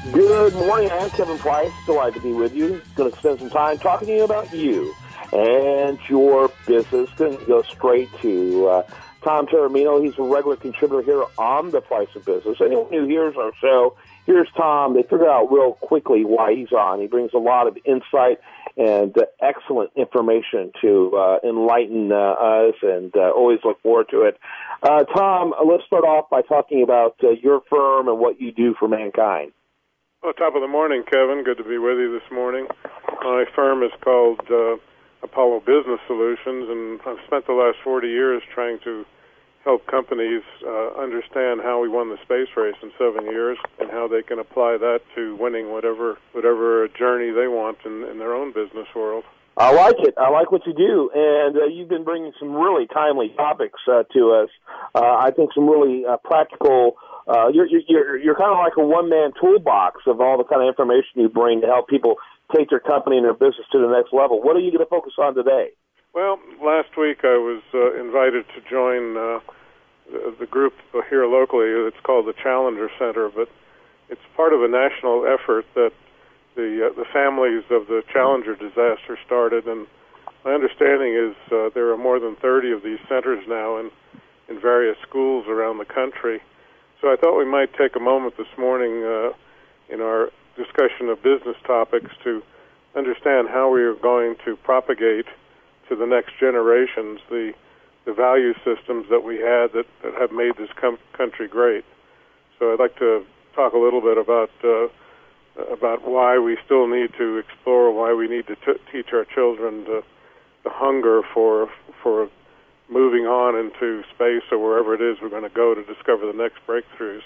Good morning. I'm Kevin Price. Delighted to be with you. Going to spend some time talking to you about you and your business. Going to go straight to Tom Taormina. He's a regular contributor here on The Price of Business. Anyone who hears our show, here's Tom. They figure out real quickly why he's on. He brings a lot of insight and excellent information to enlighten us, and always look forward to it. Tom, let's start off by talking about your firm and what you do for mankind. Well, top of the morning, Kevin. Good to be with you this morning. My firm is called Apollo Business Solutions, and I've spent the last 40 years trying to help companies understand how we won the space race in 7 years and how they can apply that to winning whatever journey they want in their own business world. I like it. I like what you do, and you've been bringing some really timely topics to us. I think some really practical. You're kind of like a one-man toolbox of all the kind of information you bring to help people take their company and their business to the next level. What are you going to focus on today? Well, last week I was invited to join the group here locally. It's called the Challenger Center, but it's part of a national effort that the families of the Challenger disaster started, and my understanding is there are more than 30 of these centers now in various schools around the country. So I thought we might take a moment this morning in our discussion of business topics to understand how we are going to propagate to the next generations the value systems that we had that have made this country great. So I'd like to talk a little bit about why we still need to explore, why we need to teach our children the hunger for moving on into space or wherever it is we're going to go to discover the next breakthroughs.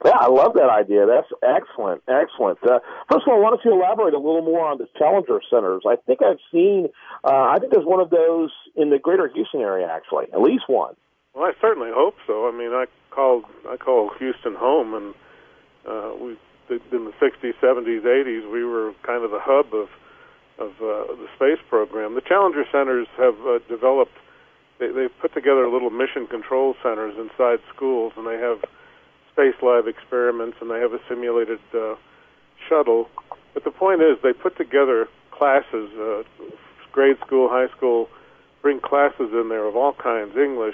Yeah, I love that idea. That's excellent, excellent. First of all, why don't you elaborate a little more on the Challenger Centers? I think I've seen, I think there's one of those in the greater Houston area, actually, at least one. Well, I certainly hope so. I mean, I call Houston home, and in the 60s, 70s, 80s, we were kind of the hub of the space program. The Challenger Centers have developed. They've put together little mission control centers inside schools, and they have space lab experiments, and they have a simulated shuttle. But the point is, they put together classes, grade school, high school, bring classes in there of all kinds, English,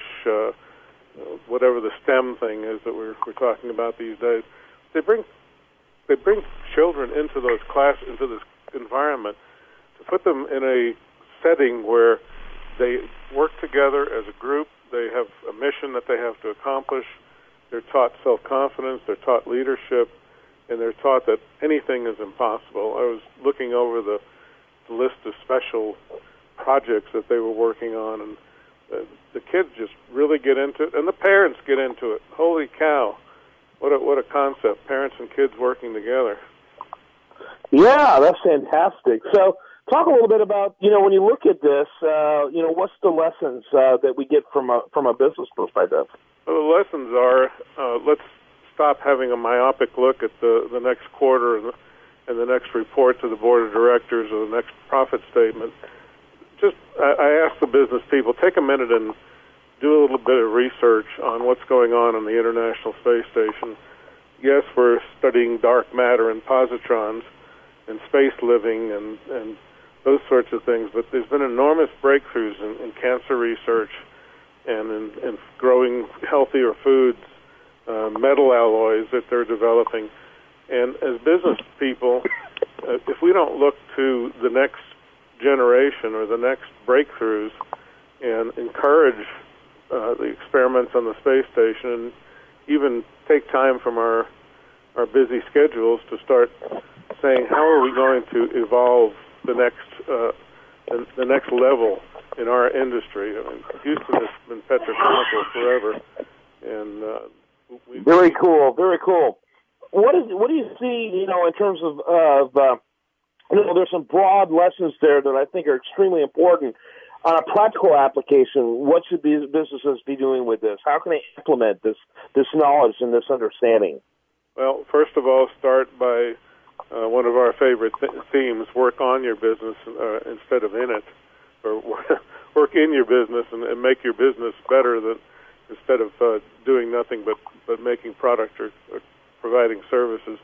whatever the STEM thing is that we're talking about these days. They bring children into those classes, into this environment, to put them in a setting where they work together as a group. They have a mission that they have to accomplish. They're taught self-confidence. They're taught leadership. And they're taught that anything is impossible. I was looking over the list of special projects that they were working on, and the kids just really get into it, and the parents get into it. Holy cow. What a concept, parents and kids working together. Yeah, that's fantastic. So talk a little bit about, when you look at this, what's the lessons that we get from a business perspective? Well, the lessons are, let's stop having a myopic look at the next quarter and the next report to the board of directors or the next profit statement. I ask the business people, take a minute and do a little bit of research on what's going on the International Space Station. Yes, we're studying dark matter and positrons and space living and those sorts of things, but there's been enormous breakthroughs in cancer research and in growing healthier foods, metal alloys that they're developing. And as business people, if we don't look to the next generation or the next breakthroughs and encourage the experiments on the space station, and even take time from our busy schedules to start saying, how are we going to evolve the next level in our industry? I mean, Houston has been petrochemical forever, and very cool, very cool. What do you see? In terms of there's some broad lessons there that I think are extremely important. On a practical application, what should businesses be doing with this? How can they implement this knowledge and this understanding? Well, first of all, start by one of our favorite themes: work on your business instead of in it, or work in your business and make your business better instead of doing nothing but making product or providing services.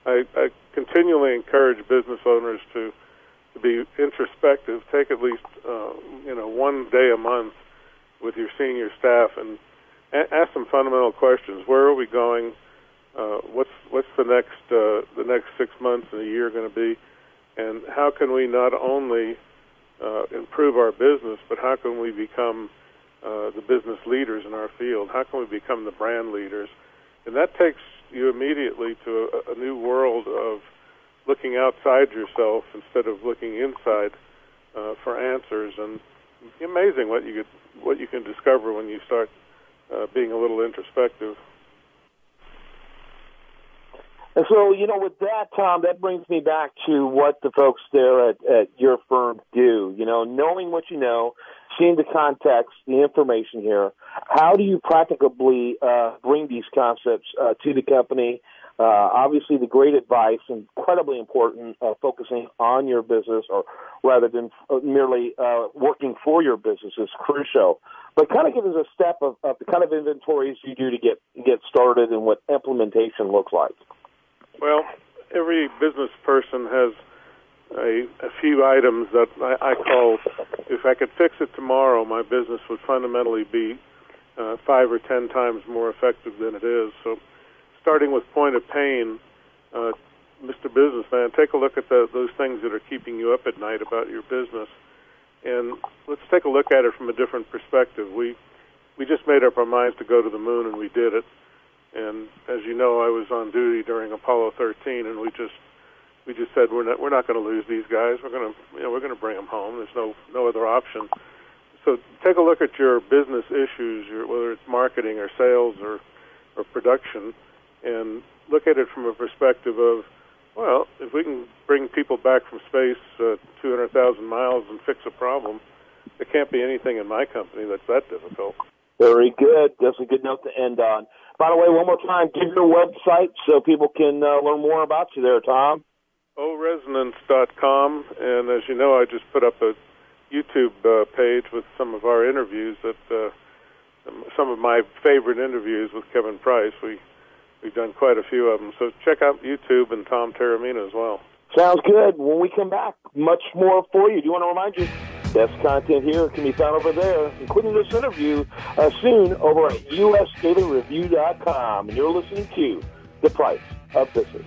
I continually encourage business owners to be introspective. Take at least 1 day a month with your senior staff and ask them fundamental questions. Where are we going? What's the next 6 months and a year going to be? And how can we not only improve our business, but how can we become the business leaders in our field? How can we become the brand leaders? And that takes you immediately to a new world of looking outside yourself instead of looking inside for answers. And it's amazing what you can discover when you start being a little introspective. And so, with that, Tom, that brings me back to what the folks there at your firm do. Knowing what you know, seeing the context, the information here, how do you practically bring these concepts to the company? Obviously, the great advice, incredibly important, focusing on your business, or rather than merely working for your business, is crucial. But kind of give us a step of the kind of inventories you do to get started and what implementation looks like. Well, every business person has a few items that I call, if I could fix it tomorrow, my business would fundamentally be 5 or 10 times more effective than it is. So starting with point of pain, Mr. Businessman, take a look at those things that are keeping you up at night about your business. And let's take a look at it from a different perspective. We just made up our minds to go to the moon, and we did it. And as you know, I was on duty during Apollo 13, and we just said we're not going to lose these guys. We're going to bring them home. There's no other option. So take a look at your business issues, whether it's marketing or sales or production, and look at it from a perspective of, well, if we can bring people back from space 200,000 miles and fix a problem, there can't be anything in my company that's that difficult. Very good. That's a good note to end on. By the way, one more time, give your website so people can learn more about you there, Tom. oresonance.com, and as you know, I just put up a YouTube page with some of our interviews, some of my favorite interviews with Kevin Price. We've done quite a few of them, so check out YouTube and Tom Taormina as well. Sounds good. When we come back, much more for you. Do you want to remind you, best content here can be found over there, including this interview, soon over at usdailyreview.com. And you're listening to The Price of Business.